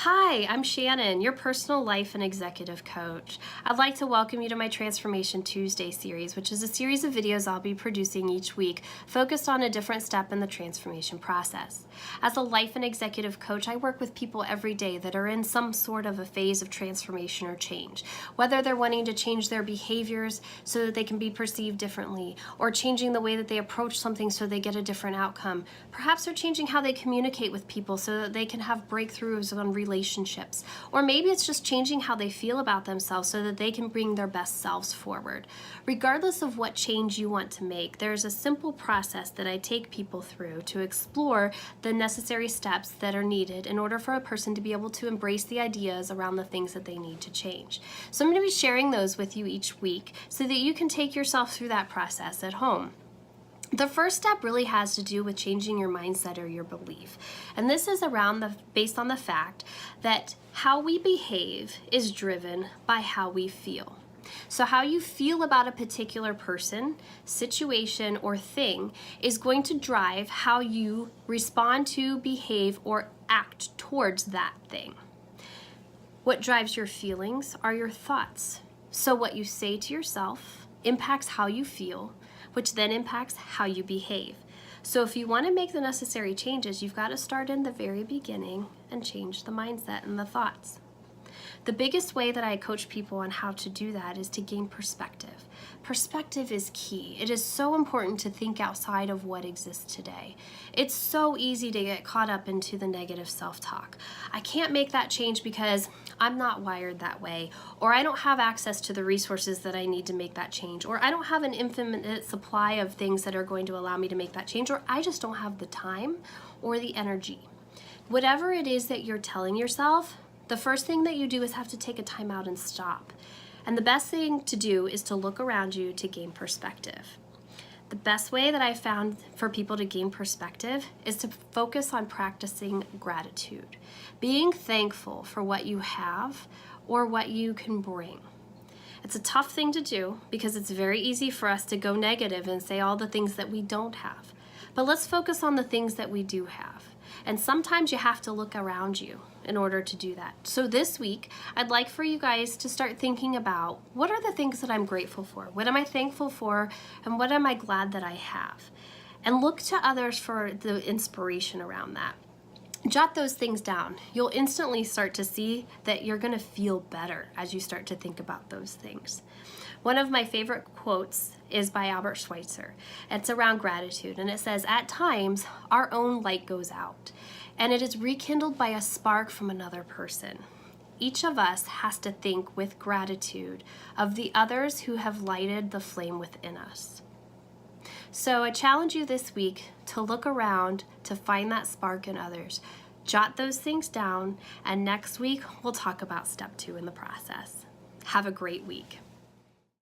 Hi, I'm Shannon, your personal life and executive coach. I'd like to welcome you to my Transformation Tuesday series, which is a series of videos I'll be producing each week focused on a different step in the transformation process. As a life and executive coach, I work with people every day that are in some sort of a phase of transformation or change, whether they're wanting to change their behaviors so that they can be perceived differently, or changing the way that they approach something so they get a different outcome. Perhaps they're changing how they communicate with people so that they can have breakthroughs on relationships, or maybe it's just changing how they feel about themselves so that they can bring their best selves forward. Regardless of what change you want to make, there's a simple process that I take people through to explore the necessary steps that are needed in order for a person to be able to embrace the ideas around the things that they need to change. So I'm going to be sharing those with you each week so that you can take yourself through that process at home. The first step really has to do with changing your mindset or your belief. And this is based on the fact that how we behave is driven by how we feel. So how you feel about a particular person, situation, or thing is going to drive how you respond to, behave, or act towards that thing. What drives your feelings are your thoughts. So what you say to yourself impacts how you feel, which then impacts how you behave. So if you want to make the necessary changes, you've got to start in the very beginning and change the mindset and the thoughts. The biggest way that I coach people on how to do that is to gain perspective. Perspective is key. It is so important to think outside of what exists today. It's so easy to get caught up into the negative self-talk. I can't make that change because I'm not wired that way, or I don't have access to the resources that I need to make that change, or I don't have an infinite supply of things that are going to allow me to make that change, or I just don't have the time or the energy. Whatever it is that you're telling yourself, the first thing that you do is have to take a time out and stop. And the best thing to do is to look around you to gain perspective. The best way that I found for people to gain perspective is to focus on practicing gratitude, being thankful for what you have or what you can bring. It's a tough thing to do because it's very easy for us to go negative and say all the things that we don't have. But let's focus on the things that we do have. And sometimes you have to look around you in order to do that. So this week, I'd like for you guys to start thinking about what are the things that I'm grateful for? What am I thankful for? And what am I glad that I have? And look to others for the inspiration around that. Jot those things down. You'll instantly start to see that you're going to feel better as you start to think about those things. One of my favorite quotes is by Albert Schweitzer. It's around gratitude, and it says, "At times, our own light goes out, and it is rekindled by a spark from another person. Each of us has to think with gratitude of the others who have lighted the flame within us." So I challenge you this week to look around to find that spark in others. Jot those things down, and next week we'll talk about step 2 in the process. Have a great week.